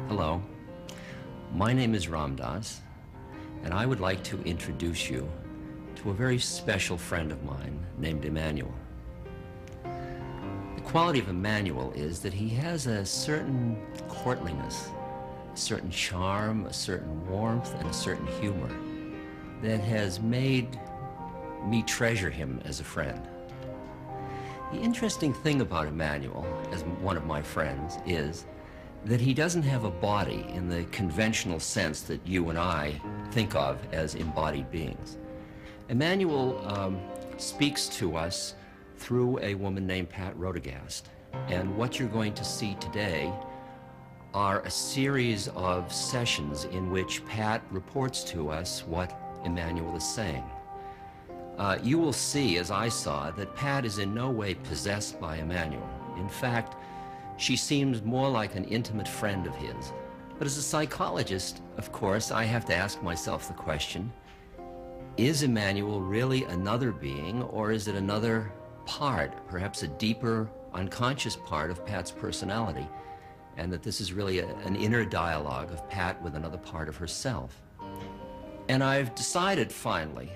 Hello, my name is Ramdas, and I would like to introduce you to a very special friend of mine named Emmanuel. The quality of Emmanuel is that he has a certain courtliness, a certain charm, a certain warmth, and a certain humor that has made me treasure him as a friend. The interesting thing about Emmanuel, as one of my friends, is that he doesn't have a body in the conventional sense that you and I think of as embodied beings. Emmanuel speaks to us through a woman named Pat Rodegast. And what you're going to see today are a series of sessions in which Pat reports to us what Emmanuel is saying. You will see, as I saw, that Pat is in no way possessed by Emmanuel. In fact, she seems more like an intimate friend of his. But as a psychologist, of course, I have to ask myself the question, is Emmanuel really another being, or is it another part, perhaps a deeper, unconscious part of Pat's personality, and that this is really an inner dialogue of Pat with another part of herself? And I've decided, finally,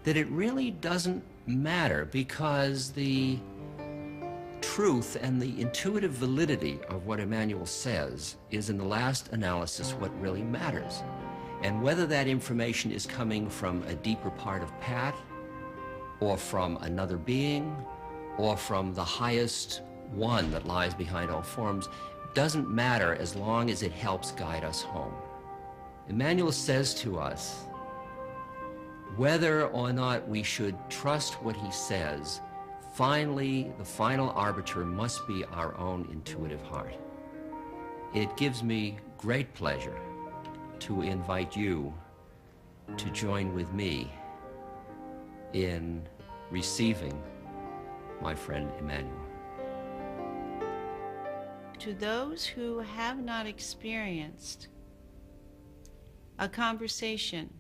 that it really doesn't matter, because the truth and the intuitive validity of what Emmanuel says is, in the last analysis, what really matters. And whether that information is coming from a deeper part of Pat, or from another being, or from the highest one that lies behind all forms, doesn't matter as long as it helps guide us home. Emmanuel says to us, whether or not we should trust what he says, finally, the final arbiter must be our own intuitive heart. It gives me great pleasure to invite you to join with me in receiving my friend Emmanuel. To those who have not experienced a conversation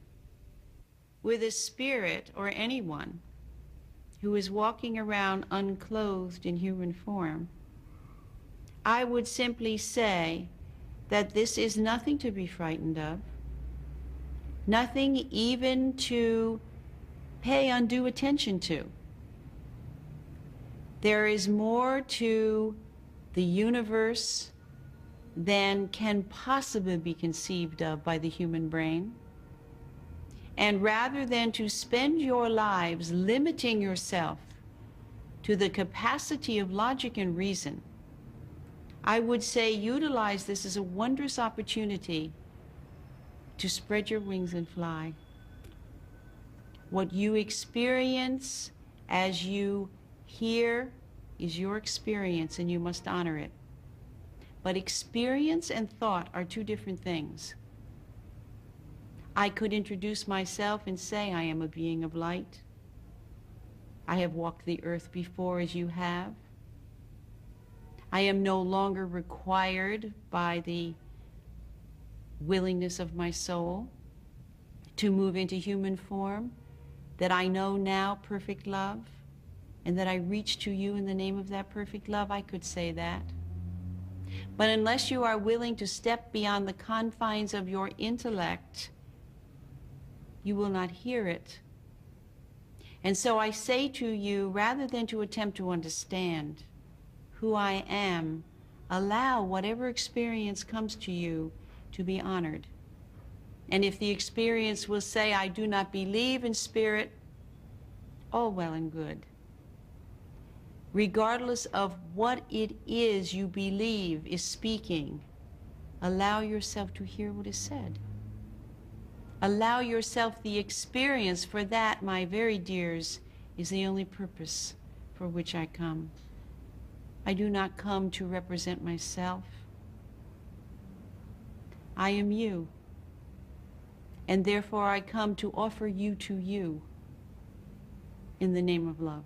with a spirit or anyone who is walking around unclothed in human form, I would simply say that this is nothing to be frightened of, nothing even to pay undue attention to. There is more to the universe than can possibly be conceived of by the human brain. And rather than to spend your lives limiting yourself to the capacity of logic and reason, I would say utilize this as a wondrous opportunity to spread your wings and fly. What you experience as you hear is your experience, and you must honor it. But experience and thought are two different things. I could introduce myself and say I am a being of light. I have walked the earth before as you have. I am no longer required by the willingness of my soul to move into human form, that I know now perfect love, and that I reach to you in the name of that perfect love. I could say that. But unless you are willing to step beyond the confines of your intellect, you will not hear it. And so I say to you, rather than to attempt to understand who I am, allow whatever experience comes to you to be honored. And if the experience will say, I do not believe in spirit, all well and good. Regardless of what it is you believe is speaking, allow yourself to hear what is said. Allow yourself the experience, for that, my very dears, is the only purpose for which I come. I do not come to represent myself. I am you, and therefore I come to offer you to you in the name of love.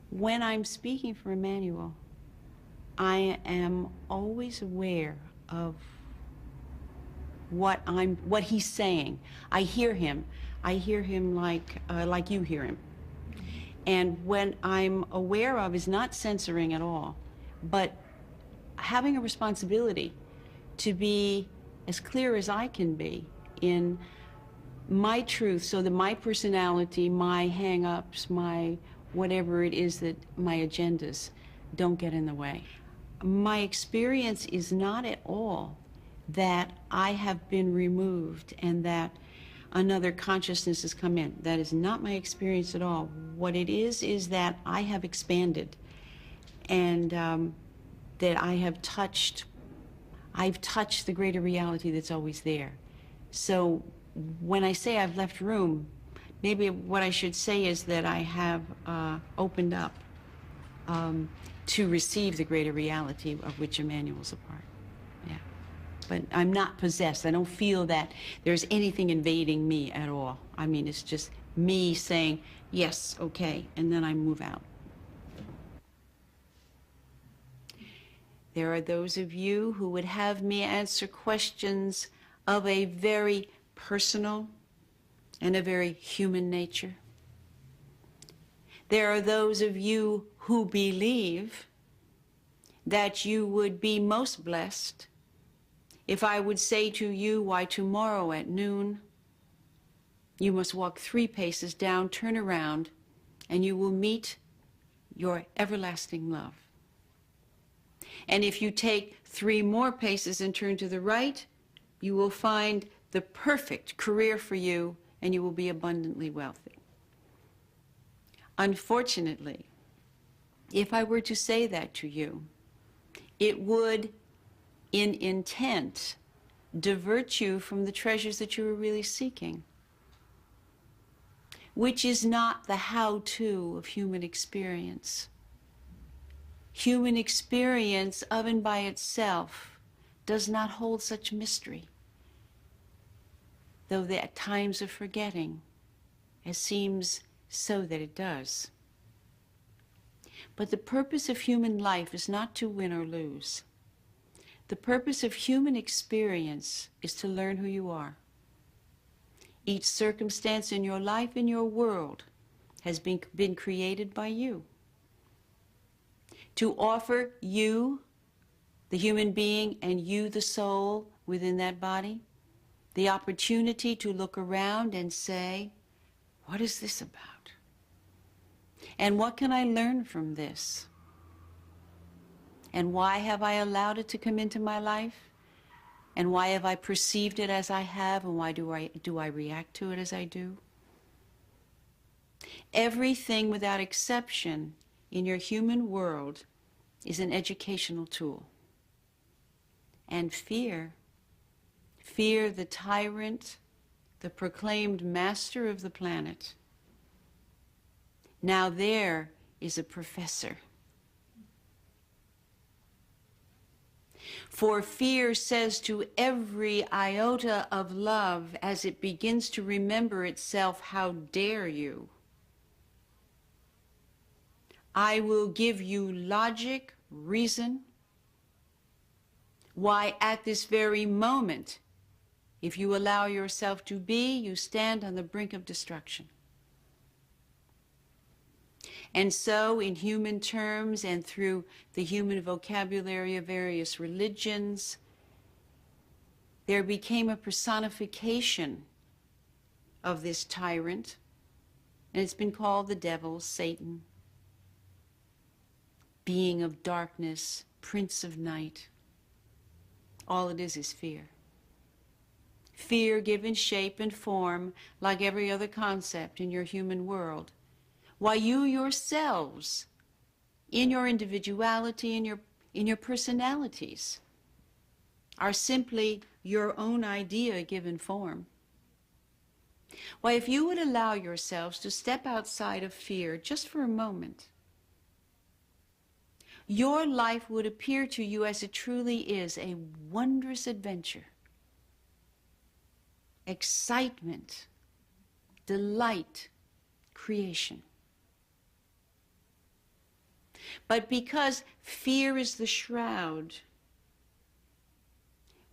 When I'm speaking for Emmanuel, I am always aware of what he's saying. I hear him. I hear him like you hear him. And when I'm aware of is not censoring at all, but having a responsibility to be as clear as I can be in my truth, so that my personality, my hang-ups, my whatever it is, that my agendas don't get in the way. My experience is not at all that I have been removed and that another consciousness has come in. That is not my experience at all. What it is that I have expanded, and that I've touched the greater reality that's always there. So when I say I've left room, maybe what I should say is that I have opened up to receive the greater reality of which Emmanuel's a part. Yeah. But I'm not possessed. I don't feel that there's anything invading me at all. I mean, it's just me saying, yes, okay, and then I move out. There are those of you who would have me answer questions of a very personal and a very human nature. There are those of you who believe that you would be most blessed if I would say to you, why, tomorrow at noon, you must walk 3 paces down, turn around, and you will meet your everlasting love. And if you take 3 more paces and turn to the right, you will find the perfect career for you, and you will be abundantly wealthy. Unfortunately, if I were to say that to you, it would, in intent, divert you from the treasures that you were really seeking, which is not the how-to of human experience. Human experience of and by itself does not hold such mystery, though there are times of forgetting, it seems so that it does. But the purpose of human life is not to win or lose. The purpose of human experience is to learn who you are. Each circumstance in your life, in your world, has been created by you, to offer you, the human being, and you, the soul within that body, the opportunity to look around and say, what is this about? And what can I learn from this? And why have I allowed it to come into my life? And why have I perceived it as I have? And why do I react to it as I do? Everything without exception in your human world is an educational tool. And fear, the tyrant, the proclaimed master of the planet, now there is a professor. For fear says to every iota of love as it begins to remember itself, how dare you? I will give you logic, reason, why at this very moment, if you allow yourself to be, you stand on the brink of destruction. And so, in human terms and through the human vocabulary of various religions, there became a personification of this tyrant, and it's been called the devil, Satan, being of darkness, prince of night. All it is fear. Fear given shape and form like every other concept in your human world, while you yourselves, in your individuality, in your personalities, are simply your own idea given form. Why, if you would allow yourselves to step outside of fear just for a moment, your life would appear to you as it truly is, a wondrous adventure, excitement, delight, creation. But because fear is the shroud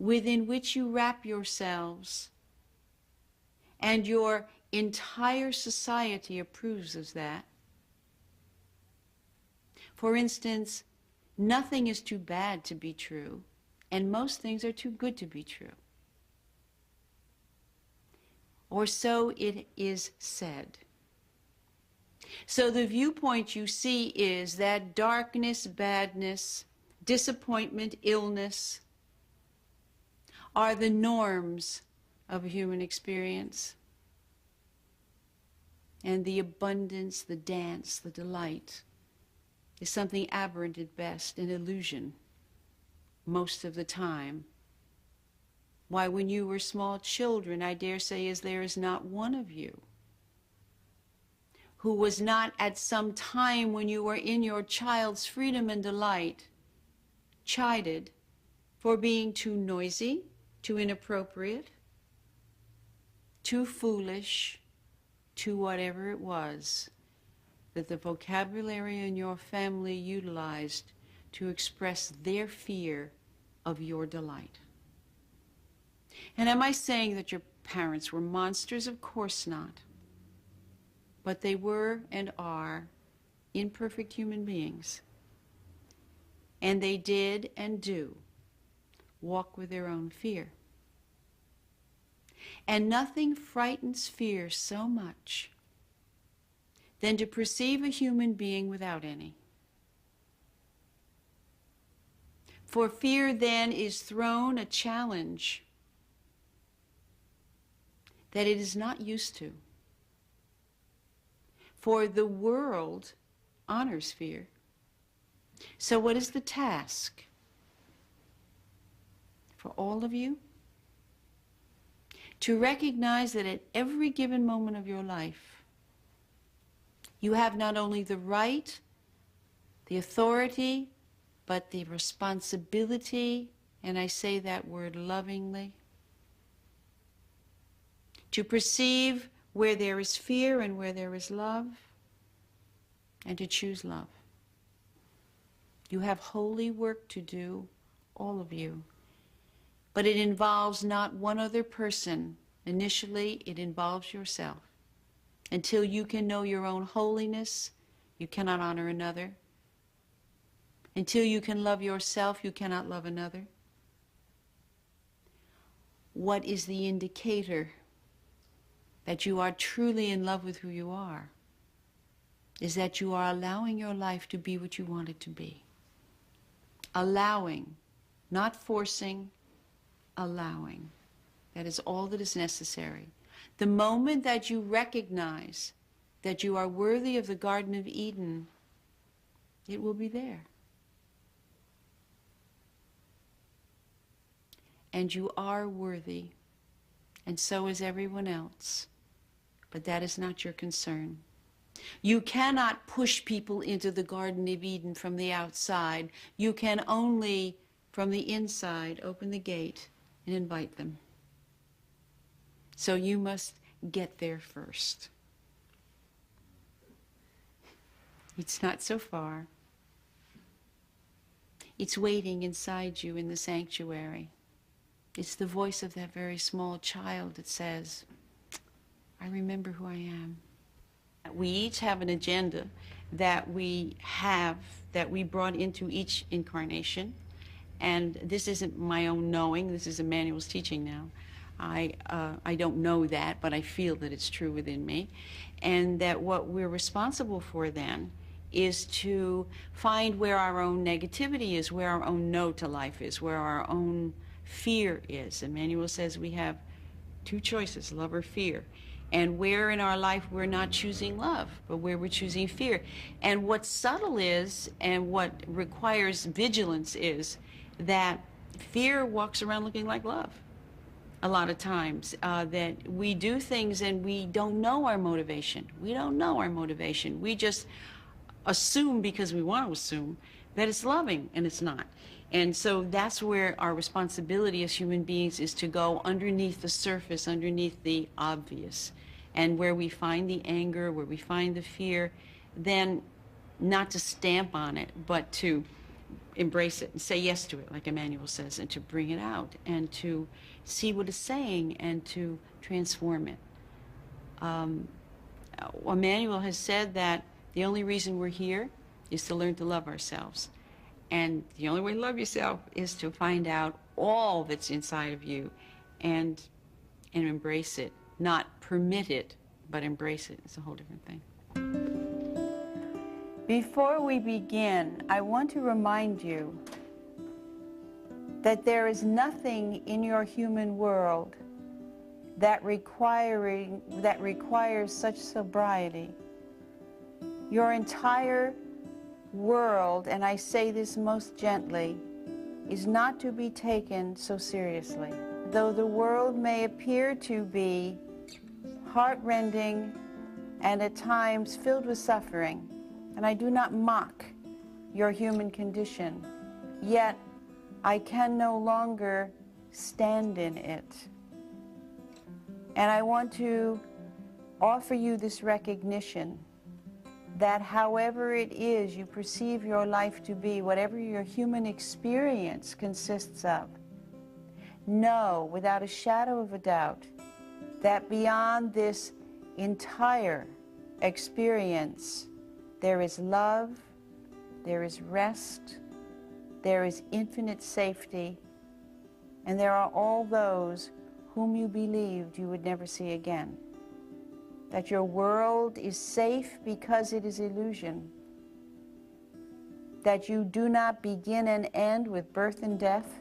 within which you wrap yourselves, and your entire society approves of that. For instance, Nothing is too bad to be true, and most things are too good to be true. Or so it is said. So the viewpoint you see is that darkness, badness, disappointment, illness are the norms of a human experience. And the abundance, the dance, the delight is something aberrant at best, an illusion most of the time. Why, when you were small children, I dare say as there is not one of you who was not at some time when you were in your child's freedom and delight chided for being too noisy, too inappropriate, too foolish, too whatever it was that the vocabulary in your family utilized to express their fear of your delight. And am I saying that your parents were monsters? Of course not. But they were and are imperfect human beings. And they did and do walk with their own fear. And nothing frightens fear so much than to perceive a human being without any. For fear then is thrown a challenge that it is not used to. For the world honors fear. So what is the task for all of you? To recognize that at every given moment of your life, you have not only the right, the authority, but the responsibility, and I say that word lovingly, to perceive where there is fear and where there is love, and to choose love. You have holy work to do, all of you. But it involves not one other person. Initially, it involves yourself. Until you can know your own holiness, you cannot honor another. Until you can love yourself, you cannot love another. What is the indicator that you are truly in love with who you are? Is that you are allowing your life to be what you want it to be. Allowing, not forcing, allowing. That is all that is necessary. The moment that you recognize that you are worthy of the Garden of Eden, it will be there. And you are worthy, and so is everyone else. But that is not your concern. You cannot push people into the Garden of Eden from the outside. You can only, from the inside, open the gate and invite them. So you must get there first. It's not so far. It's waiting inside you in the sanctuary. It's the voice of that very small child that says, I remember who I am. We each have an agenda that we brought into each incarnation. And this isn't my own knowing, this is Emmanuel's teaching now. I don't know that, but I feel that it's true within me. And that what we're responsible for then is to find where our own negativity is, where our own no to life is, where our own fear is. Emmanuel says we have two choices, love or fear. And where in our life we're not choosing love, but where we're choosing fear. And what subtle is, and what requires vigilance is, that fear walks around looking like love. A lot of times, that we do things and we don't know our motivation. We don't know our motivation. We just assume, because we want to assume, that it's loving, and it's not. And so that's where our responsibility as human beings is to go underneath the surface, underneath the obvious. And where we find the anger, where we find the fear, then not to stamp on it, but to embrace it and say yes to it, like Emmanuel says, and to bring it out and to see what it's saying and to transform it. Emmanuel has said that the only reason we're here is to learn to love ourselves. And the only way to love yourself is to find out all that's inside of you and embrace it. Not permit it, but embrace it. It's a whole different thing. Before we begin, I want to remind you that there is nothing in your human world that requires such sobriety. Your entire world, and I say this most gently, is not to be taken so seriously. Though the world may appear to be heartrending and at times filled with suffering, and I do not mock your human condition, yet I can no longer stand in it. And I want to offer you this recognition that however it is you perceive your life to be, whatever your human experience consists of, know without a shadow of a doubt that beyond this entire experience there is love, there is rest, there is infinite safety, and there are all those whom you believed you would never see again. That your world is safe because it is illusion. That you do not begin and end with birth and death.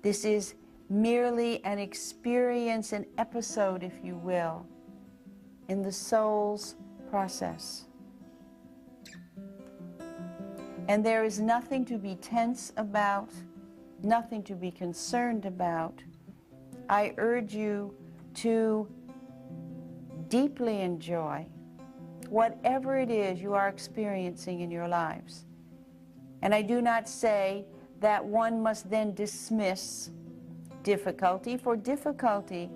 This is merely an experience, an episode, if you will, in the soul's process. And there is nothing to be tense about, nothing to be concerned about. I urge you to deeply enjoy whatever it is you are experiencing in your lives. And I do not say that one must then dismiss difficulty, for difficulty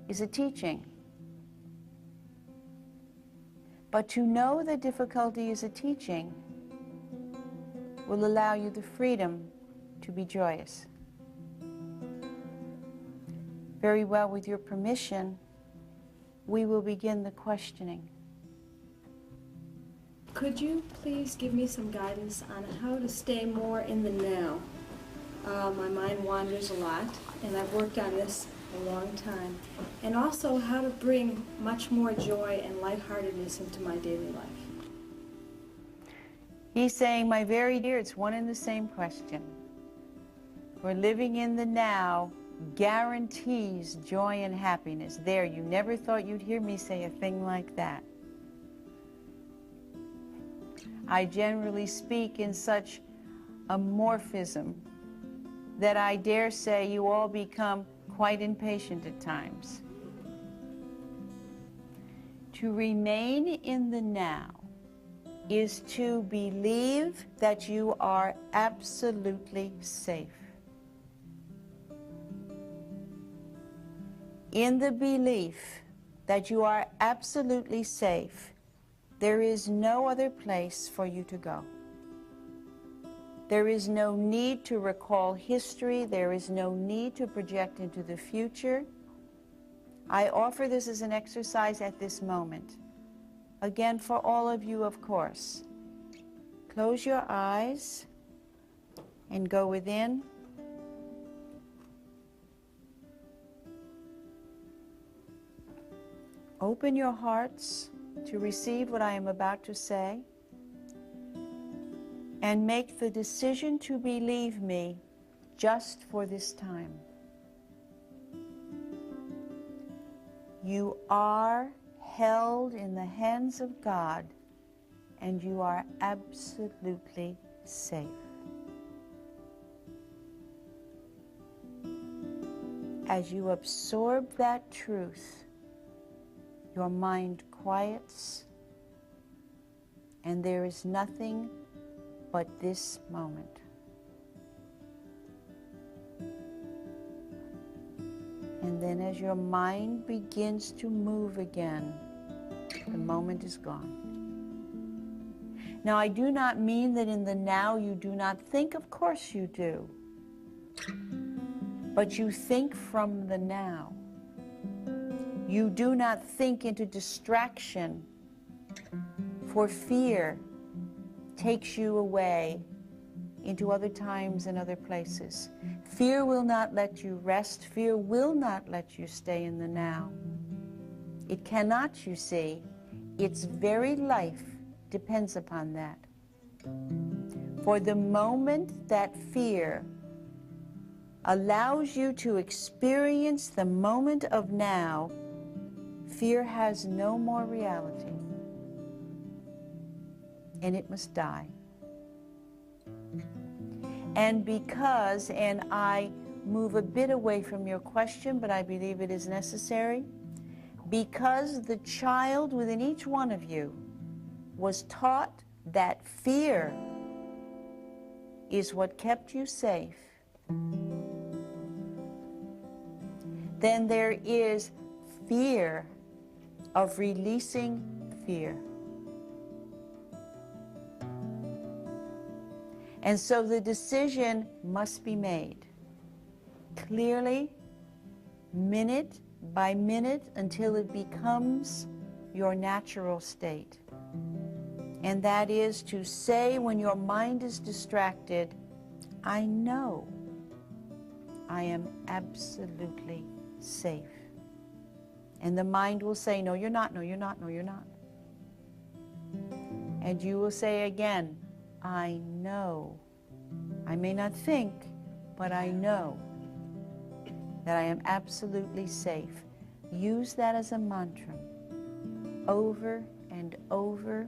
is a teaching. But to know that difficulty is a teaching will allow you the freedom to be joyous. Very well, with your permission, we will begin the questioning. Could you please give me some guidance on how to stay more in the now? My mind wanders a lot, and I've worked on this a long time. And also how to bring much more joy and lightheartedness into my daily life. He's saying, my very dear, it's one and the same question. For living in the now guarantees joy and happiness. There, you never thought you'd hear me say a thing like that. I generally speak in such a morphism that I dare say you all become quite impatient at times. To remain in the now is to believe that you are absolutely safe. In the belief that you are absolutely safe, there is no other place for you to go. There is no need to recall history. There is no need to project into the future. I offer this as an exercise at this moment. Again, for all of you, of course. Close your eyes and go within. Open your hearts to receive what I am about to say, and make the decision to believe me just for this time. You are held in the hands of God, and you are absolutely safe. As you absorb that truth, your mind quiets, and there is nothing but this moment. And then as your mind begins to move again, the moment is gone. Now, I do not mean that in the now you do not think. Of course you do. But you think from the now. You do not think into distraction for fear takes you away into other times and other places. Fear will not let you rest. Fear will not let you stay in the now. It cannot, you see. Its very life depends upon that. For the moment that fear allows you to experience the moment of now, fear has no more reality, and it must die. And because, and I move a bit away from your question, but I believe it is necessary, because the child within each one of you was taught that fear is what kept you safe, then there is fear of releasing fear. And so the decision must be made clearly, minute by minute, until it becomes your natural state. And that is to say, when your mind is distracted, I know I am absolutely safe. And the mind will say, no, you're not, no, you're not, no, you're not. And you will say again, I know. I may not think, but I know that I am absolutely safe. Use that as a mantra over and over,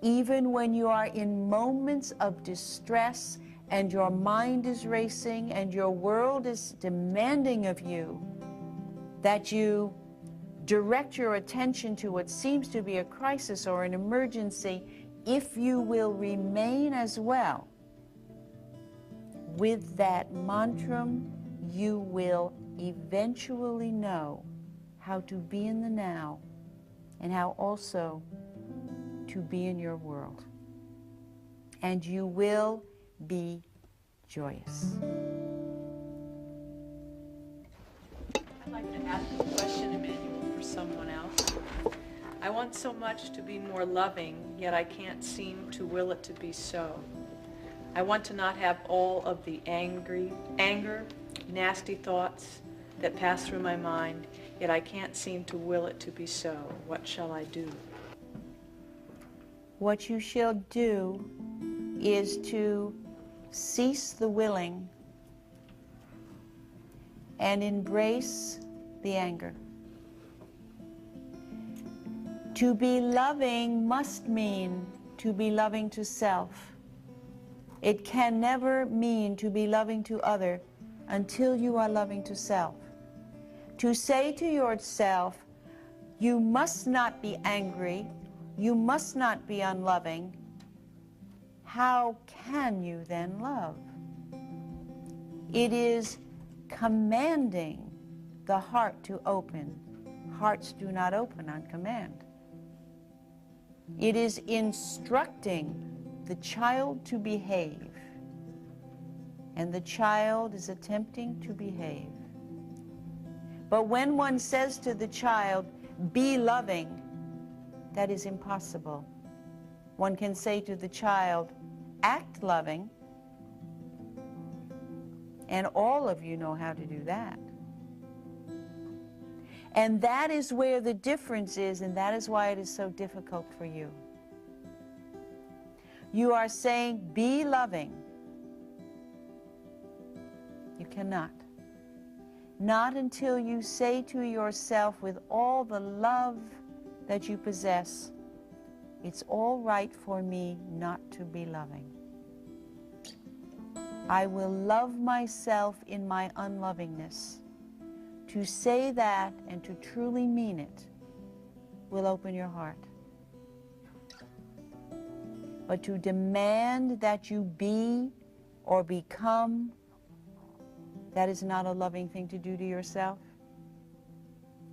even when you are in moments of distress and your mind is racing and your world is demanding of you that you direct your attention to what seems to be a crisis or an emergency. If you will remain as well with that mantra, you will eventually know how to be in the now and how also to be in your world. And you will be joyous. I'd like to ask a question, Emmanuel, for someone else. I want so much to be more loving, yet I can't seem to will it to be so. I want to not have all of the anger, nasty thoughts that pass through my mind, yet I can't seem to will it to be so. What shall I do? What you shall do is to cease the willing and embrace the anger. To be loving must mean to be loving to self. It can never mean to be loving to other until you are loving to self. To say to yourself, you must not be angry, you must not be unloving, how can you then love? It is commanding the heart to open. Hearts do not open on command. It is instructing the child to behave, and the child is attempting to behave. But when one says to the child, be loving, that is impossible. One can say to the child, act loving, and all of you know how to do that. And that is where the difference is, and that is why it is so difficult for you. You are saying, be loving. You cannot. Not until you say to yourself with all the love that you possess, it's all right for me not to be loving. I will love myself in my unlovingness. To say that and to truly mean it will open your heart. But to demand that you be or become, that is not a loving thing to do to yourself.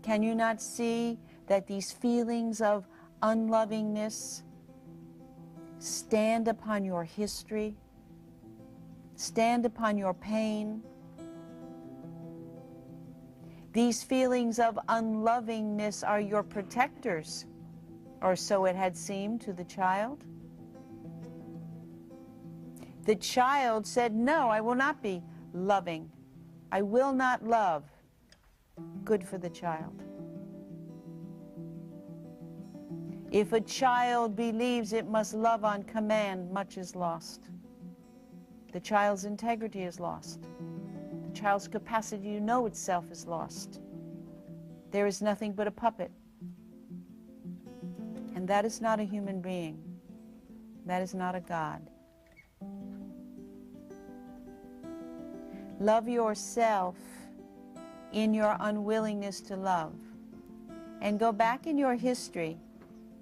Can you not see that these feelings of unlovingness stand upon your history, stand upon your pain? These feelings of unlovingness are your protectors, or so it had seemed to the child. The child said, no, I will not be loving. I will not love. Good for the child. If a child believes it must love on command, much is lost. The child's integrity is lost. The child's capacity to know itself is lost. There is nothing but a puppet. And that is not a human being. That is not a God. Love yourself in your unwillingness to love. And go back in your history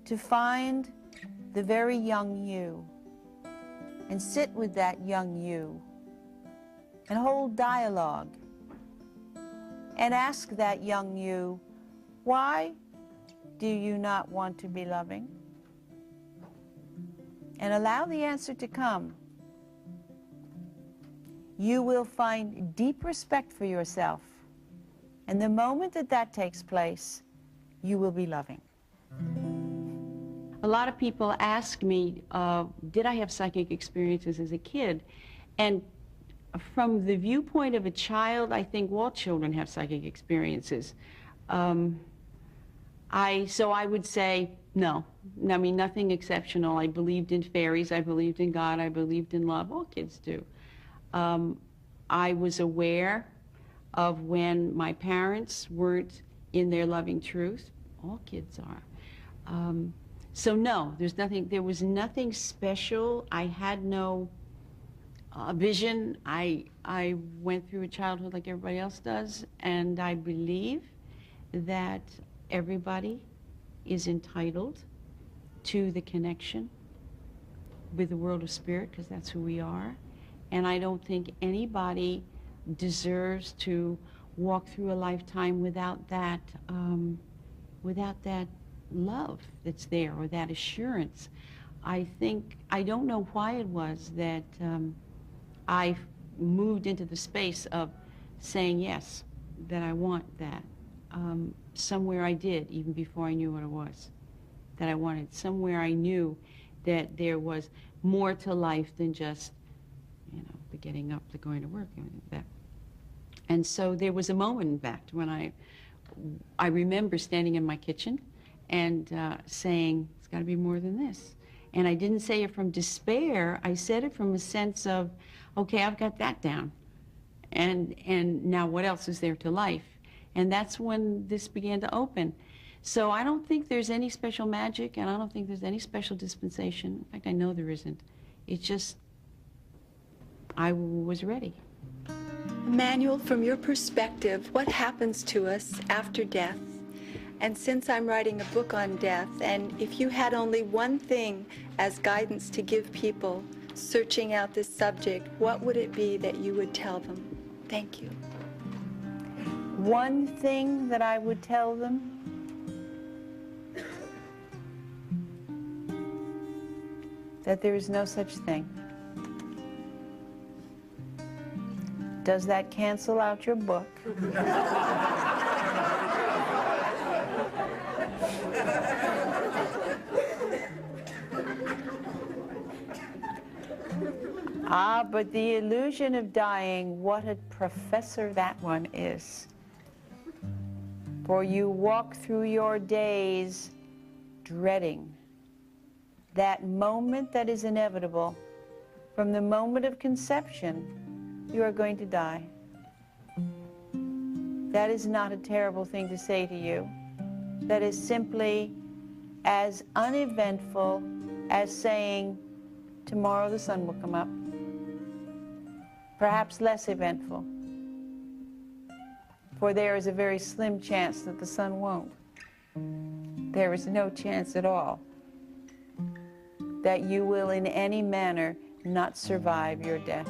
to find the very young you. And sit with that young you. And hold dialogue. And ask that young you, why do you not want to be loving? And allow the answer to come. You will find deep respect for yourself. And the moment that that takes place, you will be loving. A lot of people ask me, did I have psychic experiences as a kid? And from the viewpoint of a child, I think all children have psychic experiences. So I would say, no. I mean, nothing exceptional. I believed in fairies. I believed in God. I believed in love. All kids do. I was aware of when my parents weren't in their loving truth. All kids are. So no, there was nothing special. I had no vision. I went through a childhood like everybody else does, and I believe that everybody is entitled to the connection with the world of spirit, because that's who we are. And I don't think anybody deserves to walk through a lifetime without that love that's there, or that assurance. I don't know why it was that I moved into the space of saying yes, that I want that. Somewhere I did, even before I knew what it was that I wanted. Somewhere I knew that there was more to life than just, the getting up, the going to work, that. And so there was a moment, in fact, when I remember standing in my kitchen and saying, it's got to be more than this. And I didn't say it from despair. I said it from a sense of, okay, I've got that down. And now what else is there to life? And that's when this began to open. So I don't think there's any special magic, and I don't think there's any special dispensation. In fact, I know there isn't. It's just, I was ready. Emmanuel, from your perspective, what happens to us after death? And since I'm writing a book on death, and if you had only one thing as guidance to give people searching out this subject, what would it be that you would tell them? Thank you. One thing that I would tell them, that there is no such thing. Does that cancel out your book? But the illusion of dying, what a professor that one is. For you walk through your days dreading that moment that is inevitable. From the moment of conception, you are going to die. That is not a terrible thing to say to you. That is simply as uneventful as saying, tomorrow the sun will come up. Perhaps less eventful. For there is a very slim chance that the sun won't. There is no chance at all that you will in any manner not survive your death.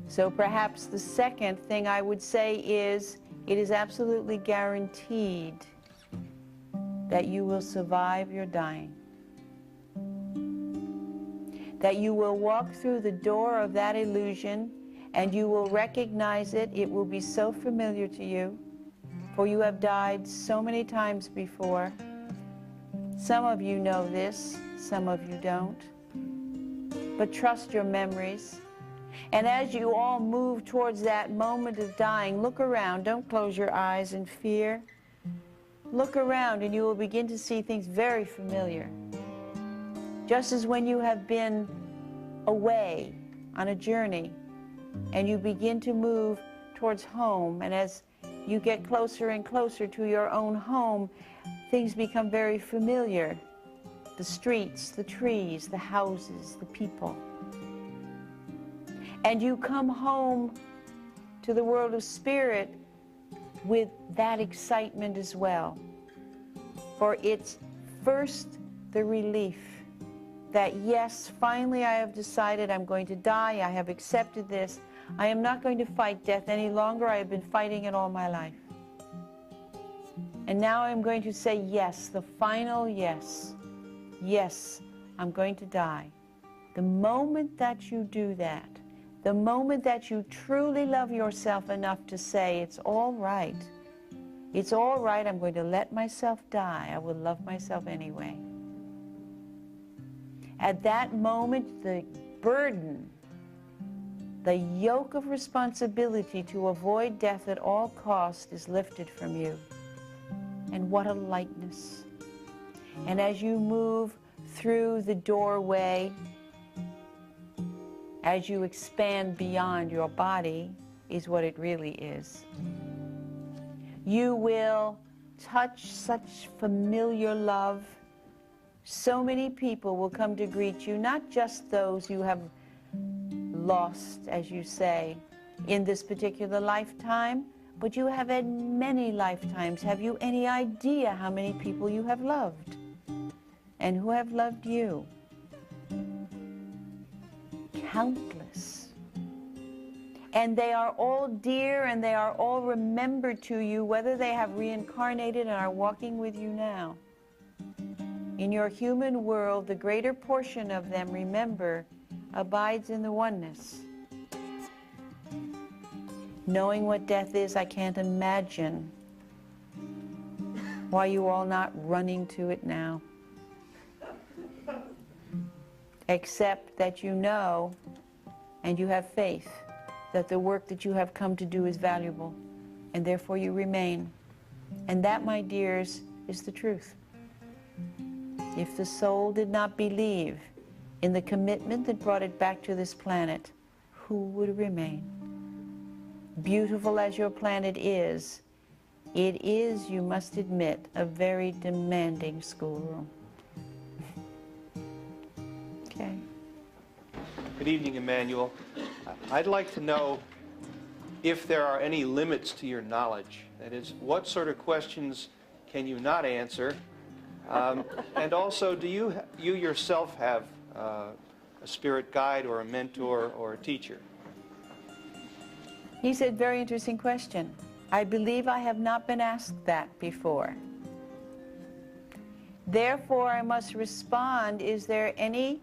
So perhaps the second thing I would say is, it is absolutely guaranteed that you will survive your dying. That you will walk through the door of that illusion and you will recognize it. It will be so familiar to you, for you have died so many times before. Some of you know this, some of you don't. but trust your memories. And as you all move towards that moment of dying, look around. Don't close your eyes in fear. Look around and you will begin to see things very familiar. Just as when you have been away on a journey and you begin to move towards home, and as you get closer and closer to your own home, things become very familiar. The streets, the trees, the houses, the people. And you come home to the world of spirit with that excitement as well. For it's first the relief that, yes, finally I have decided I'm going to die. I have accepted this. I am not going to fight death any longer. I have been fighting it all my life. And now I'm going to say yes, the final yes. Yes, I'm going to die. The moment that you do that, the moment that you truly love yourself enough to say, it's all right. It's all right, I'm going to let myself die. I will love myself anyway. At that moment, the burden, the yoke of responsibility to avoid death at all costs is lifted from you. And what a lightness. And as you move through the doorway, as you expand beyond your body, is what it really is. You will touch such familiar love. So many people will come to greet you, not just those you have lost, as you say, in this particular lifetime, but you have had many lifetimes. Have you any idea how many people you have loved and who have loved you? Countless. And they are all dear and they are all remembered to you, whether they have reincarnated and are walking with you now. In your human world, the greater portion of them, remember, abides in the oneness. Knowing what death is, I can't imagine why you all not running to it now. Except that you know and you have faith that the work that you have come to do is valuable, and therefore you remain. And that, my dears, is the truth. If the soul did not believe in the commitment that brought it back to this planet, who would remain? Beautiful as your planet is, it is, you must admit, a very demanding schoolroom. Okay. Good evening, Emmanuel. I'd like to know if there are any limits to your knowledge. That is, what sort of questions can you not answer? And also, do you yourself have a spirit guide or a mentor or a teacher? He said, very interesting question. I believe I have not been asked that before. Therefore, I must respond, is there any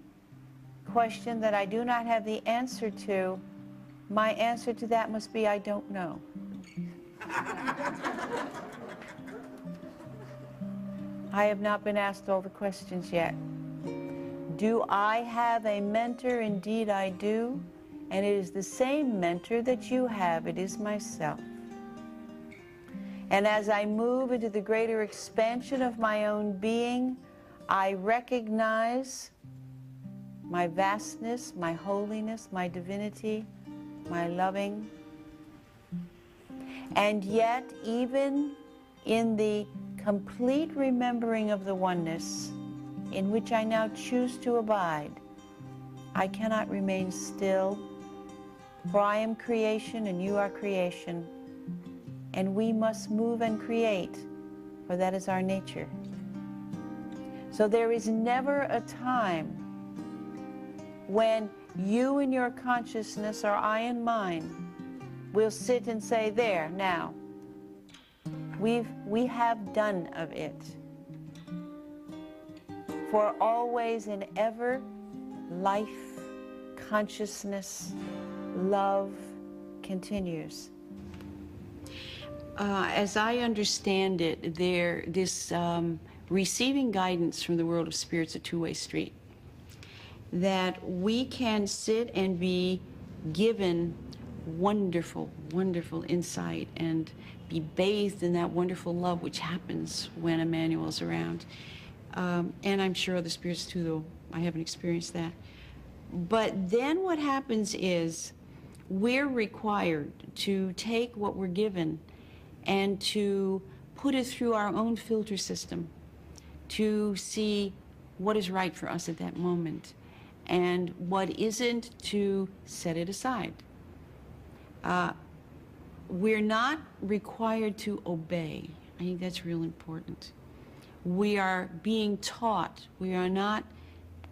question that I do not have the answer to? My answer to that must be, I don't know. I have not been asked all the questions yet. Do I have a mentor? Indeed, I do. And it is the same mentor that you have. It is myself. And as I move into the greater expansion of my own being, I recognize my vastness, my holiness, my divinity, my loving. And yet, even in the complete remembering of the oneness in which I now choose to abide, I cannot remain still, for I am creation and you are creation, and we must move and create, for that is our nature. So there is never a time when you in your consciousness or I in mine will sit and say, there, now, we have done of it. For always and ever, life, consciousness, love continues. As I understand it, this receiving guidance from the world of spirit's a two-way street. that we can sit and be given wonderful, wonderful insight and be bathed in that wonderful love which happens when Emmanuel's around. And I'm sure other spirits too, though I haven't experienced that. But then what happens is we're required to take what we're given and to put it through our own filter system to see what is right for us at that moment and what isn't, to set it aside. We're not required to obey. I think that's real important. We are being taught. We are not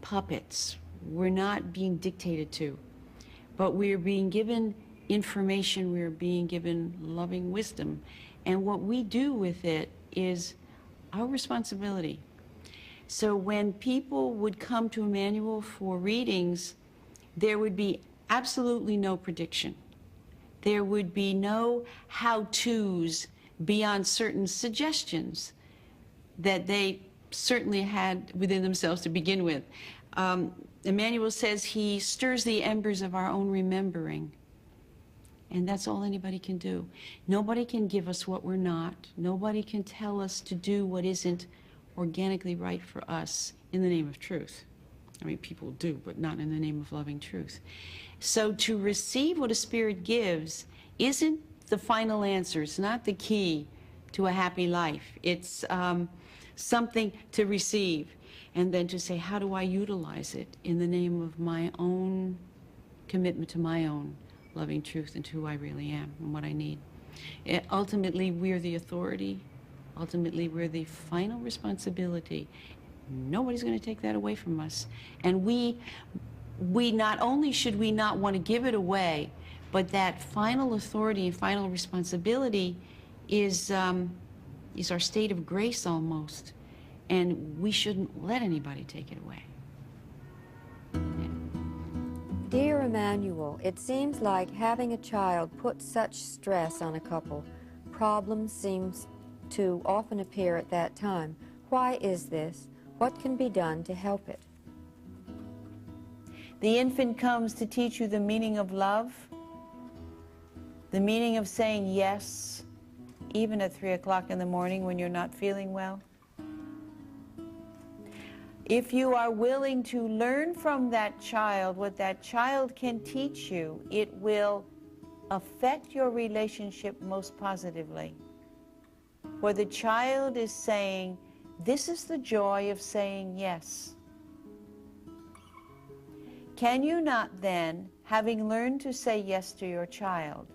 puppets. We're not being dictated to. But we are being given information. We are being given loving wisdom. And what we do with it is our responsibility. So when people would come to Emmanuel for readings, there would be absolutely no prediction. There would be no how-tos beyond certain suggestions that they certainly had within themselves to begin with. Emmanuel says he stirs the embers of our own remembering. And that's all anybody can do. Nobody can give us what we're not. Nobody can tell us to do what isn't organically right for us in the name of truth. I mean, people do, but not in the name of loving truth. So to receive what a spirit gives isn't the final answer. It's not the key to a happy life. It's something to receive and then to say, how do I utilize it in the name of my own commitment to my own loving truth and to who I really am and what I need. Ultimately, we're the authority. Ultimately, we're the final responsibility. Nobody's going to take that away from us. And we not only should we not want to give it away, but that final authority and final responsibility is our state of grace almost. And we shouldn't let anybody take it away. Dear Emmanuel, it seems like having a child puts such stress on a couple. Problems seems to often appear at that time. Why is this? What can be done to help it? The infant comes to teach you the meaning of love, the meaning of saying yes, even at 3 o'clock in the morning when you're not feeling well. If you are willing to learn from that child what that child can teach you, it will affect your relationship most positively. For the child is saying, this is the joy of saying yes. Can you not then, having learned to say yes to your child,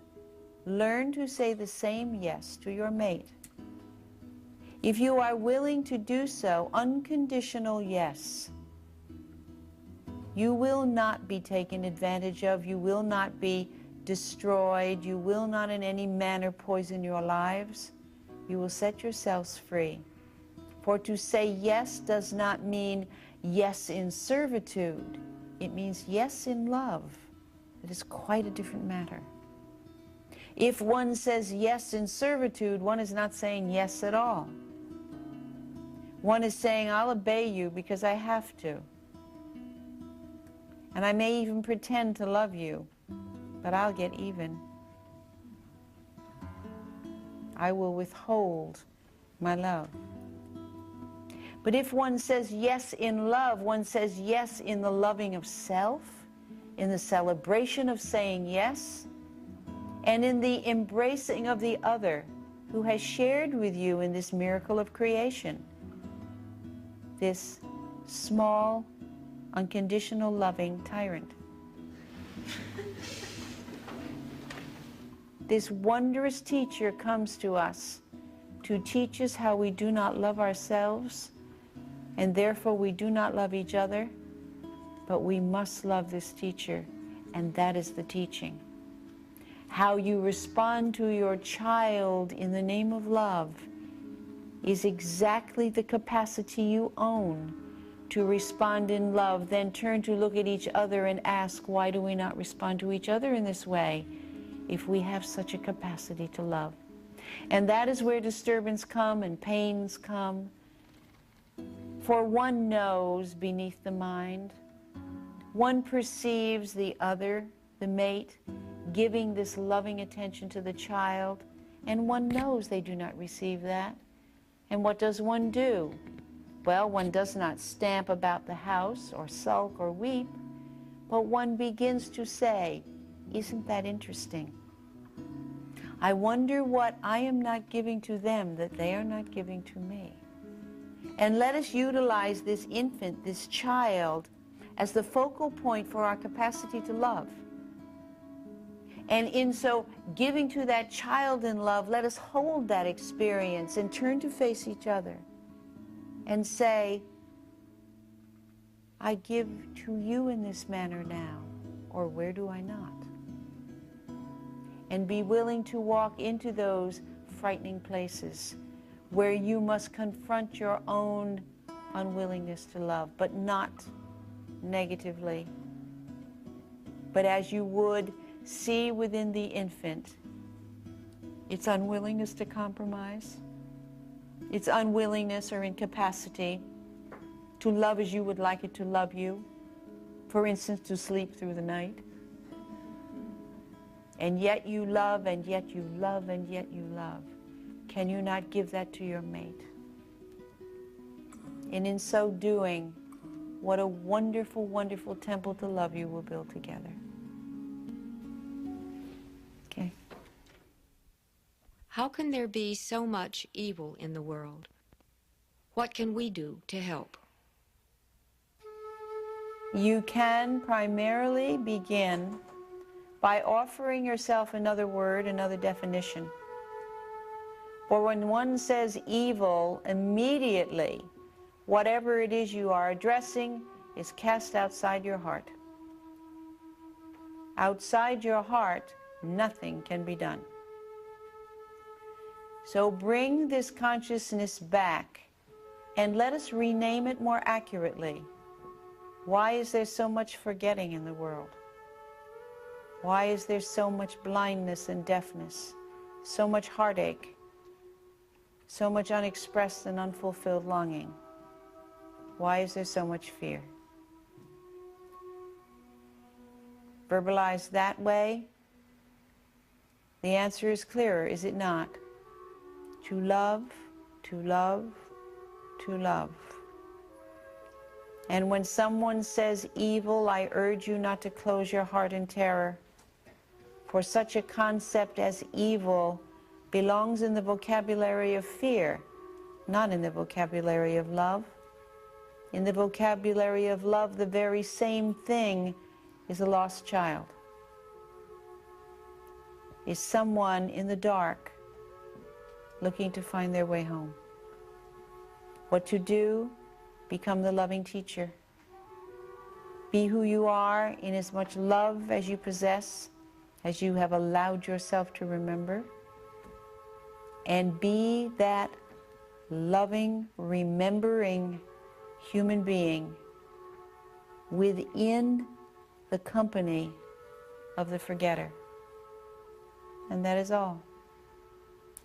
learn to say the same yes to your mate? If you are willing to do so, unconditional yes, you will not be taken advantage of, you will not be destroyed, you will not in any manner poison your lives. You will set yourselves free. For to say yes does not mean yes in servitude. It means yes in love. It is quite a different matter. If one says yes in servitude, one is not saying yes at all. One is saying, I'll obey you because I have to. And I may even pretend to love you, but I'll get even. I will withhold my love. But if one says yes in love, one says yes in the loving of self, in the celebration of saying yes, and in the embracing of the other who has shared with you in this miracle of creation. This small, unconditional, loving tyrant. This wondrous teacher comes to us to teach us how we do not love ourselves, and therefore we do not love each other, but we must love this teacher, and that is the teaching. How you respond to your child in the name of love is exactly the capacity you own to respond in love. Then turn to look at each other and ask, why do we not respond to each other in this way if we have such a capacity to love? And that is where disturbance come and pains come. For one knows beneath the mind one perceives the other, the mate, giving this loving attention to the child, and one knows they do not receive that. And what does one do? Well, one does not stamp about the house or sulk or weep, but one begins to say, isn't that interesting? I wonder what I am not giving to them that they are not giving to me. And let us utilize this infant, this child, as the focal point for our capacity to love. And in so giving to that child in love, let us hold that experience and turn to face each other and say, I give to you in this manner now, or where do I not? And be willing to walk into those frightening places where you must confront your own unwillingness to love, but not negatively, but as you would see within the infant its unwillingness to compromise, its unwillingness or incapacity to love as you would like it to love you, for instance, to sleep through the night. And yet you love, and yet you love, and yet you love. Can you not give that to your mate? And in so doing, what a wonderful, wonderful temple to love you will build together. Okay. How can there be so much evil in the world? What can we do to help? You can primarily begin by offering yourself another word, another definition. For when one says evil, immediately, whatever it is you are addressing is cast outside your heart. Outside your heart, nothing can be done. So bring this consciousness back and let us rename it more accurately. Why is there so much forgetting in the world? Why is there so much blindness and deafness, so much heartache, so much unexpressed and unfulfilled longing? Why is there so much fear? Verbalized that way, the answer is clearer, is it not? To love, to love, to love. And when someone says evil, I urge you not to close your heart in terror. For such a concept as evil belongs in the vocabulary of fear, not in the vocabulary of love. In the vocabulary of love, the very same thing is a lost child, is someone in the dark looking to find their way home. What to do? Become the loving teacher. Be who you are in as much love as you possess, as you have allowed yourself to remember, and be that loving, remembering human being within the company of the forgetter. And that is all.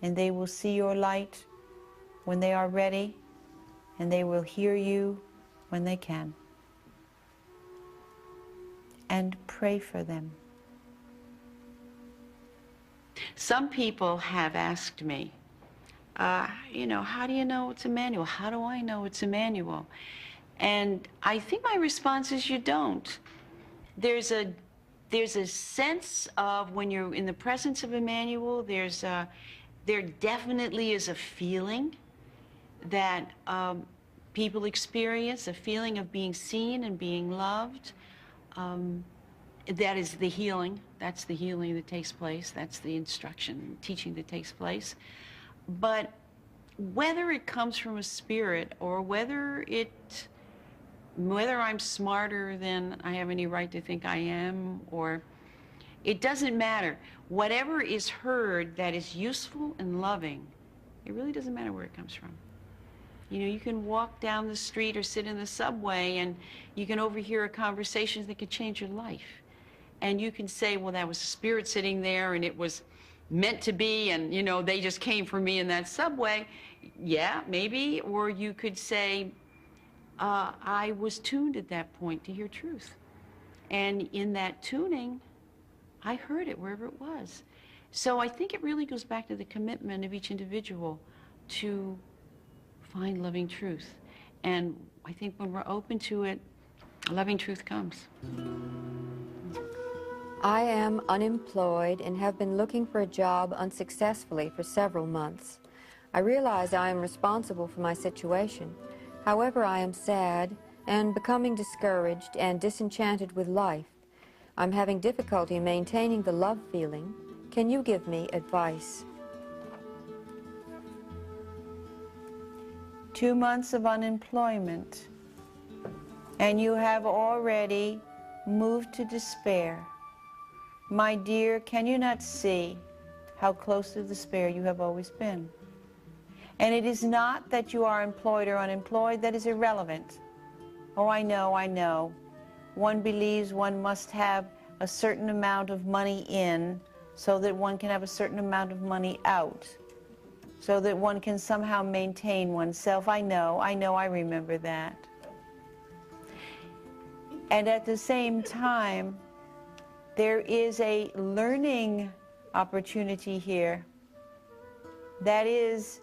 And they will see your light when they are ready, and they will hear you when they can. And pray for them. Some people have asked me, you know, how do you know it's Emmanuel? How do I know it's Emmanuel? And I think my response is you don't. There's a sense of when you're in the presence of Emmanuel, there definitely is a feeling that people experience, a feeling of being seen and being loved. That is the healing. That's the healing that takes place. That's the instruction, teaching that takes place. But whether it comes from a spirit or whether I'm smarter than I have any right to think I am, or it doesn't matter. Whatever is heard that is useful and loving, it really doesn't matter where it comes from. You know, you can walk down the street or sit in the subway and you can overhear a conversation that could change your life. And you can say, well, that was a spirit sitting there and it was meant to be, and, you know, they just came for me in that subway. Yeah, maybe. Or you could say, I was tuned at that point to hear truth. And in that tuning, I heard it wherever it was. So I think it really goes back to the commitment of each individual to find loving truth. And I think when we're open to it, loving truth comes. I am unemployed and have been looking for a job unsuccessfully for several months. I realize I am responsible for my situation. However, I am sad and becoming discouraged and disenchanted with life. I'm having difficulty maintaining the love feeling. Can you give me advice? 2 months of unemployment, and you have already moved to despair. My dear, can you not see how close to despair you have always been? And it is not that you are employed or unemployed, that is irrelevant. Oh, I know. One believes one must have a certain amount of money in so that one can have a certain amount of money out, so that one can somehow maintain oneself. I know, I remember that. And at the same time, there is a learning opportunity here that is,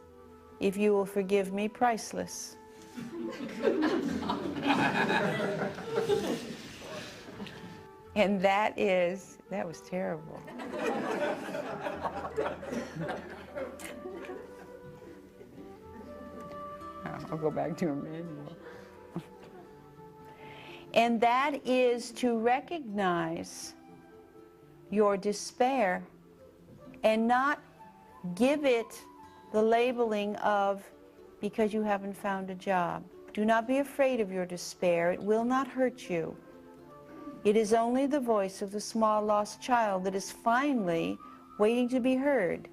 if you will forgive me, priceless. And that was terrible. I'll go back to Emmanuel. And that is to recognize your despair and not give it the labeling of because you haven't found a job. Do not be afraid of your despair. It will not hurt you. It is only the voice of the small lost child that is finally waiting to be heard.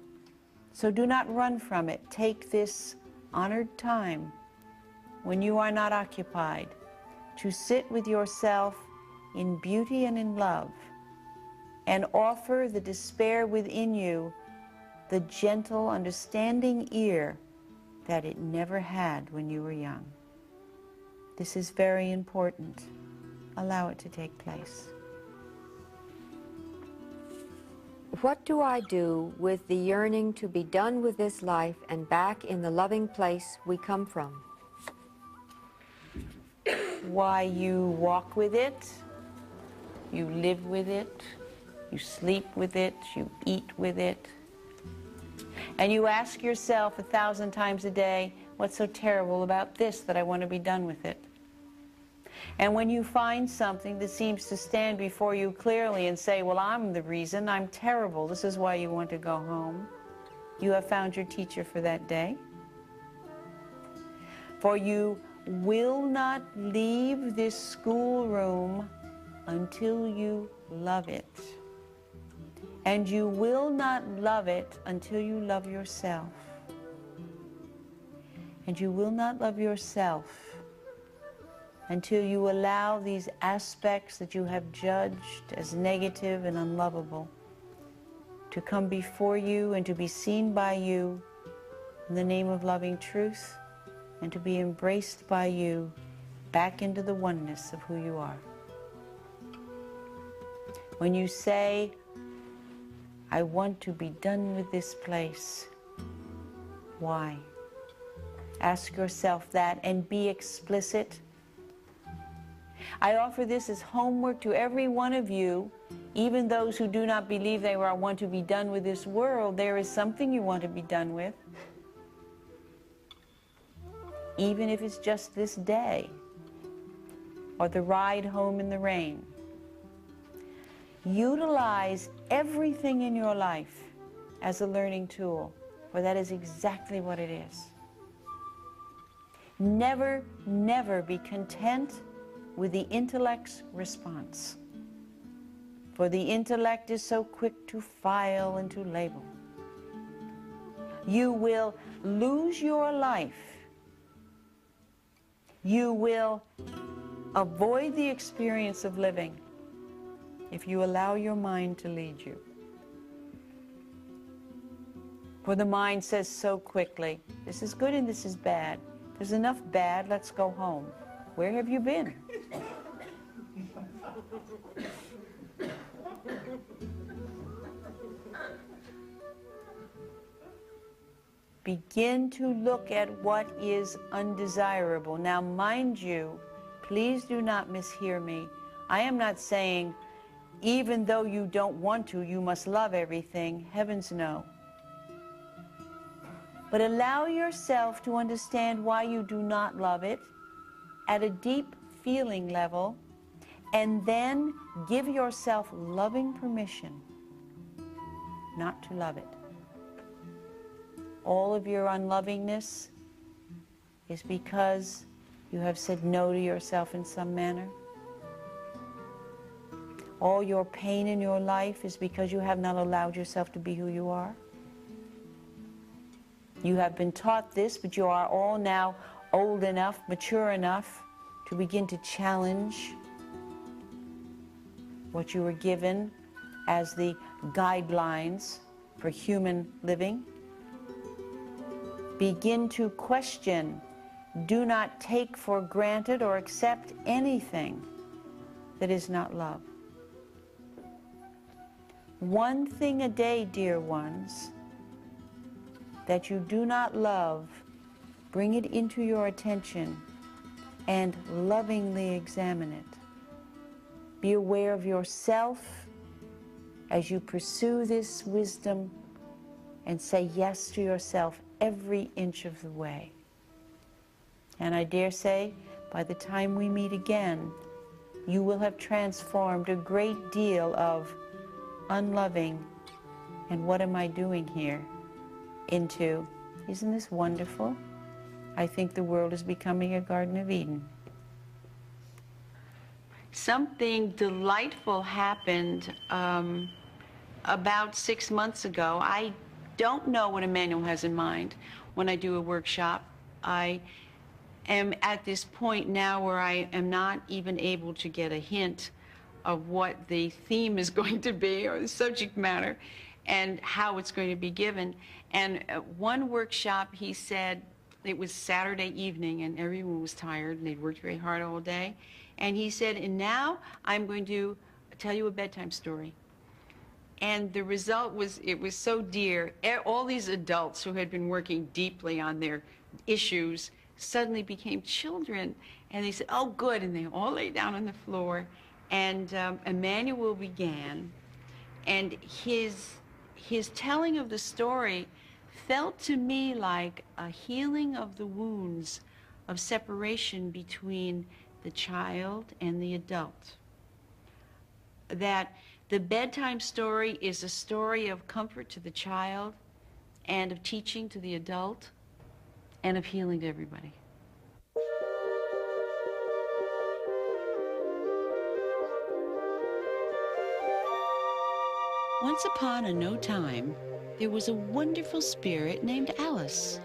So do not run from it. Take this honored time when you are not occupied to sit with yourself in beauty and in love and offer the despair within you the gentle, understanding ear that it never had when you were young. This is very important. Allow it to take place. What do I do with the yearning to be done with this life and back in the loving place we come from? Why, you walk with it, you live with it, you sleep with it, you eat with it, and you ask yourself 1,000 times a day, what's so terrible about this that I want to be done with it? And when you find something that seems to stand before you clearly and say, well, I'm the reason, I'm terrible, this is why you want to go home, you have found your teacher for that day. For you will not leave this schoolroom until you love it. And you will not love it until you love yourself. And you will not love yourself until you allow these aspects that you have judged as negative and unlovable to come before you and to be seen by you in the name of loving truth and to be embraced by you back into the oneness of who you are. When you say, I want to be done with this place, why? Ask yourself that and be explicit. I offer this as homework to every one of you, even those who do not believe they want to be done with this world. There is something you want to be done with, even if it's just this day or the ride home in the rain. Utilize everything in your life as a learning tool, for that is exactly what it is. Never, never be content with the intellect's response, for the intellect is so quick to file and to label. You will lose your life. You will avoid the experience of living if you allow your mind to lead you. For the mind says so quickly, this is good and this is bad. There's enough bad, let's go home. Where have you been? Begin to look at what is undesirable. Now, mind you, please do not mishear me. I am not saying, even though you don't want to, you must love everything. Heavens no. But allow yourself to understand why you do not love it at a deep feeling level, and then give yourself loving permission not to love it. All of your unlovingness is because you have said no to yourself in some manner. All your pain in your life is because you have not allowed yourself to be who you are. You have been taught this, but you are all now old enough, mature enough to begin to challenge what you were given as the guidelines for human living. Begin to question. Do not take for granted or accept anything that is not love. One thing a day, dear ones, that you do not love, bring it into your attention and lovingly examine it. Be aware of yourself as you pursue this wisdom and say yes to yourself every inch of the way. And I dare say, by the time we meet again, you will have transformed a great deal of unloving and what am I doing here into, isn't this wonderful? I think the world is becoming a Garden of Eden. Something delightful happened about 6 months ago. I don't know what Emmanuel has in mind when I do a workshop. I am at this point now where I am not even able to get a hint of what the theme is going to be or the subject matter and how it's going to be given. And at one workshop, he said, it was Saturday evening and everyone was tired and they'd worked very hard all day. And he said, and now I'm going to tell you a bedtime story. And the result was, it was so dear. All these adults who had been working deeply on their issues suddenly became children. And they said, oh, good. And they all lay down on the floor. And Emmanuel began. And his telling of the story felt to me like a healing of the wounds of separation between the child and the adult. That the bedtime story is a story of comfort to the child and of teaching to the adult and of healing to everybody. Once upon a no time, there was a wonderful spirit named Alice.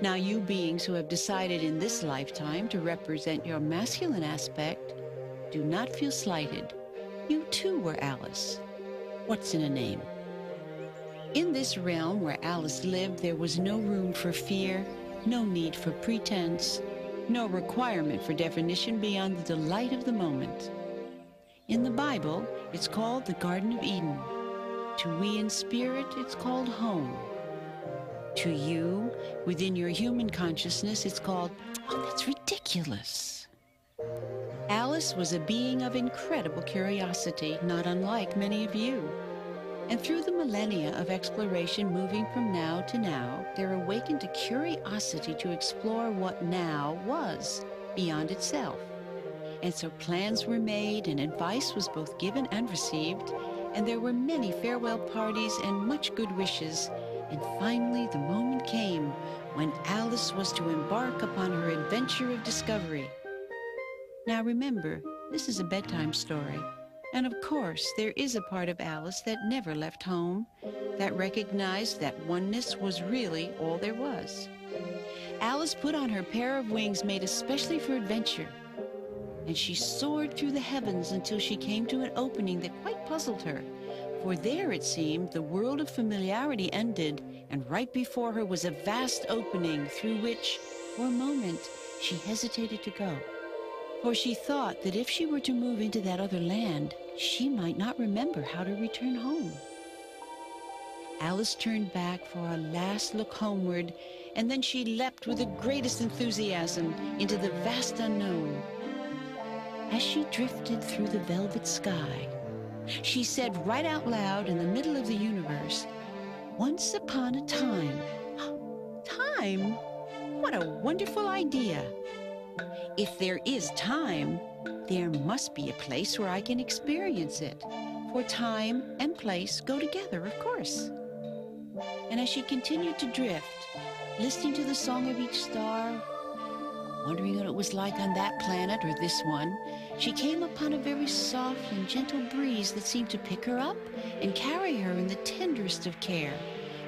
Now you beings who have decided in this lifetime to represent your masculine aspect, do not feel slighted. You too were Alice. What's in a name? In this realm where Alice lived, there was no room for fear, no need for pretense, no requirement for definition beyond the delight of the moment. In the Bible, it's called the Garden of Eden. To we in spirit, it's called home. To you, within your human consciousness, it's called, oh, that's ridiculous. Alice was a being of incredible curiosity, not unlike many of you. And through the millennia of exploration moving from now to now, there awakened a curiosity to explore what now was beyond itself. And so plans were made and advice was both given and received, and there were many farewell parties and much good wishes. And finally the moment came when Alice was to embark upon her adventure of discovery. Now remember, this is a bedtime story. And of course, there is a part of Alice that never left home, that recognized that oneness was really all there was. Alice put on her pair of wings made especially for adventure, and she soared through the heavens until she came to an opening that quite puzzled her. For there, it seemed, the world of familiarity ended, and right before her was a vast opening through which, for a moment, she hesitated to go. For she thought that if she were to move into that other land, she might not remember how to return home. Alice turned back for a last look homeward, and then she leapt with the greatest enthusiasm into the vast unknown. As she drifted through the velvet sky, she said right out loud in the middle of the universe, "Once upon a time." Time? What a wonderful idea. If there is time, there must be a place where I can experience it. For time and place go together, of course. And as she continued to drift, listening to the song of each star, wondering what it was like on that planet or this one, she came upon a very soft and gentle breeze that seemed to pick her up and carry her in the tenderest of care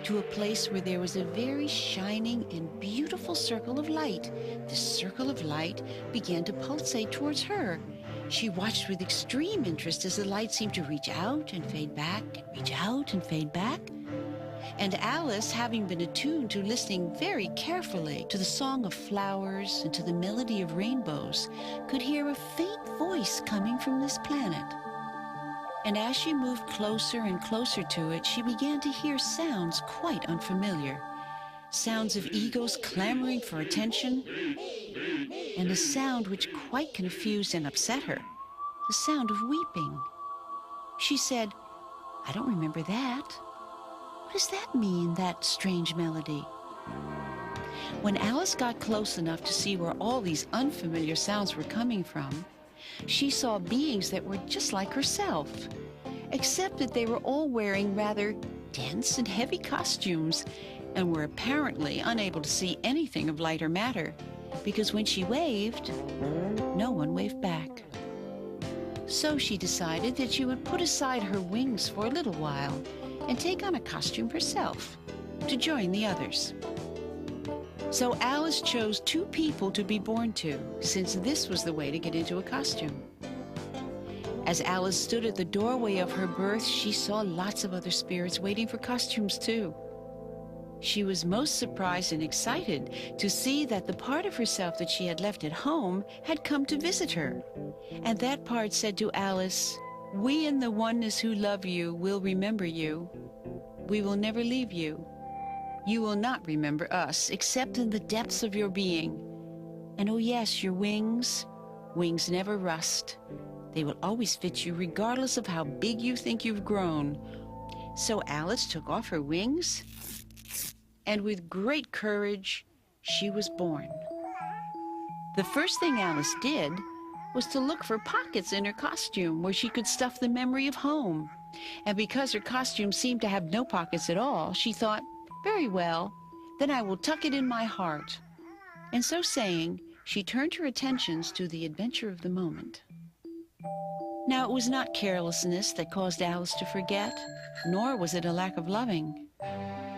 to a place where there was a very shining and beautiful circle of light. This circle of light began to pulsate towards her. She watched with extreme interest as the light seemed to reach out and fade back, and reach out and fade back. And Alice, having been attuned to listening very carefully to the song of flowers and to the melody of rainbows, could hear a faint voice coming from this planet. And as she moved closer and closer to it, she began to hear sounds quite unfamiliar. Sounds of egos clamoring for attention, and a sound which quite confused and upset her, the sound of weeping. She said, "I don't remember that. What does that mean, that strange melody?" When Alice got close enough to see where all these unfamiliar sounds were coming from, she saw beings that were just like herself, except that they were all wearing rather dense and heavy costumes and were apparently unable to see anything of light or matter, because when she waved, no one waved back. So she decided that she would put aside her wings for a little while and take on a costume herself to join the others. So Alice chose 2 people to be born to, since this was the way to get into a costume. As Alice stood at the doorway of her birth, she saw lots of other spirits waiting for costumes too. She was most surprised and excited to see that the part of herself that she had left at home had come to visit her. And that part said to Alice, "We in the oneness who love you will remember you. We will never leave you. You will not remember us, except in the depths of your being. And oh yes, your wings never rust. They will always fit you regardless of how big you think you've grown." So Alice took off her wings, and with great courage, she was born. The first thing Alice did was to look for pockets in her costume where she could stuff the memory of home. And because her costume seemed to have no pockets at all, she thought, "Very well, then I will tuck it in my heart." And so saying, she turned her attentions to the adventure of the moment. Now, it was not carelessness that caused Alice to forget, nor was it a lack of loving.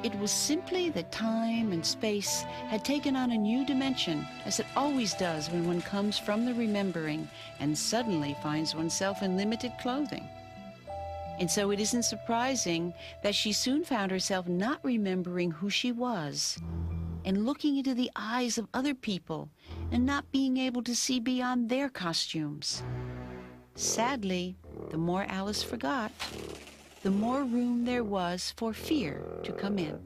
It was simply that time and space had taken on a new dimension, as it always does when one comes from the remembering and suddenly finds oneself in limited clothing. And so it isn't surprising that she soon found herself not remembering who she was, and looking into the eyes of other people and not being able to see beyond their costumes. Sadly, the more Alice forgot, the more room there was for fear to come in.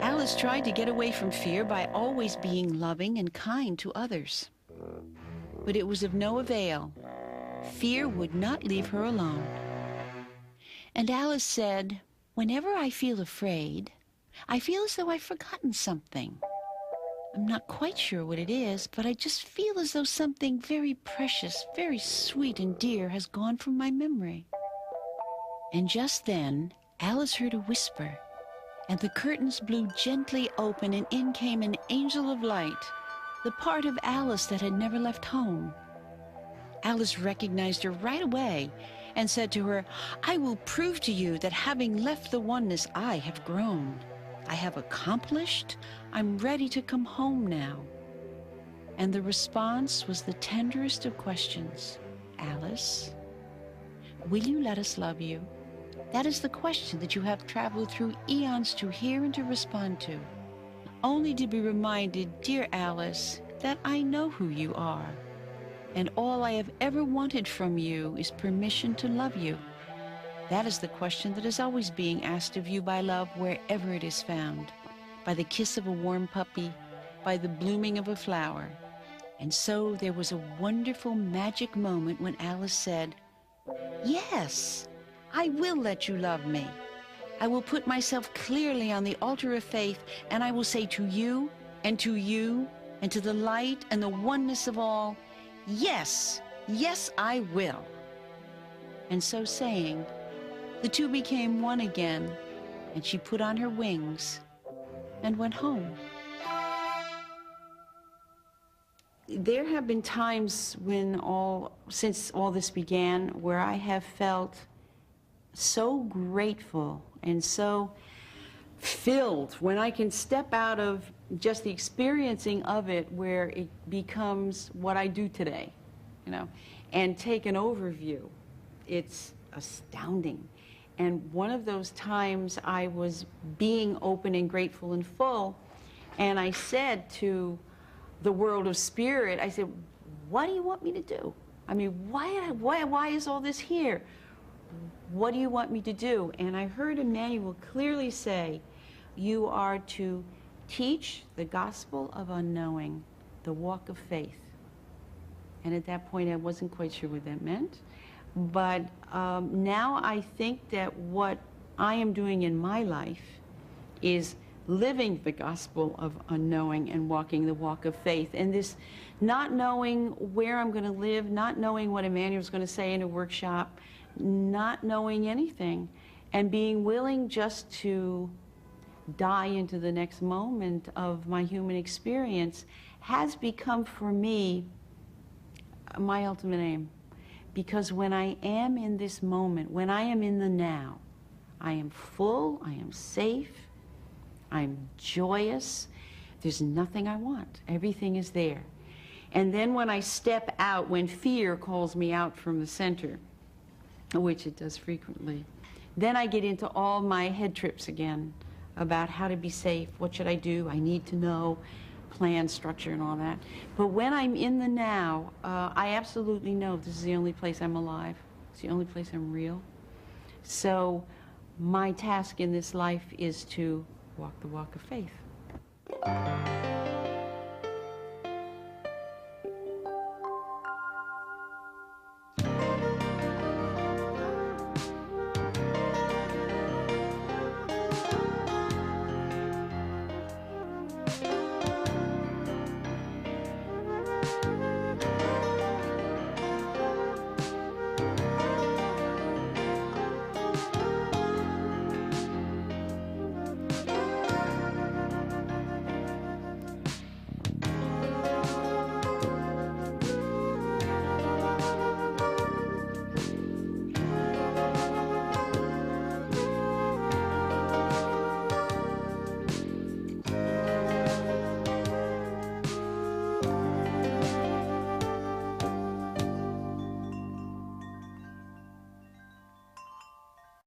Alice tried to get away from fear by always being loving and kind to others. But it was of no avail. Fear would not leave her alone. And Alice said, "Whenever I feel afraid, I feel as though I've forgotten something. I'm not quite sure what it is, but I just feel as though something very precious, very sweet and dear has gone from my memory." And just then, Alice heard a whisper, and the curtains blew gently open, and in came an angel of light, the part of Alice that had never left home. Alice recognized her right away and said to her, "I will prove to you that having left the oneness, I have grown. I have accomplished. I'm ready to come home now." And the response was the tenderest of questions. "Alice, will you let us love you?" That is the question that you have traveled through eons to hear and to respond to, only to be reminded, "Dear Alice, that I know who you are, and all I have ever wanted from you is permission to love you, That is the question that is always being asked of you by love wherever it is found, by the kiss of a warm puppy, by the blooming of a flower. And so there was a wonderful magic moment when Alice said, "Yes, I will let you love me. I will put myself clearly on the altar of faith, and I will say to you, and to you, and to the light and the oneness of all, yes, yes, I will." And so saying, the two became one again, and she put on her wings and went home. There have been times when since all this began, where I have felt so grateful and so filled when I can step out of just the experiencing of it, where it becomes what I do today, you know, and take an overview. It's astounding. And one of those times I was being open and grateful and full, and I said to the world of spirit, I said, "What do you want me to do? I mean, why is all this here? What do you want me to do?" And I heard Emmanuel clearly say, "You are to teach the gospel of unknowing, the walk of faith." And at that point, I wasn't quite sure what that meant. But now I think that what I am doing in my life is living the gospel of unknowing and walking the walk of faith. And this not knowing where I'm going to live, not knowing what Emmanuel's going to say in a workshop, not knowing anything, and being willing just to die into the next moment of my human experience has become for me my ultimate aim. Because when I am in this moment, when I am in the now, I am full, I am safe, I'm joyous, there's nothing I want. Everything is there. And then when I step out, when fear calls me out from the center, which it does frequently, then I get into all my head trips again about how to be safe, what should I do, I need to know, plan, structure, and all that. But when I'm in the now, I absolutely know this is the only place I'm alive. It's the only place I'm real. So my task in this life is to walk the walk of faith.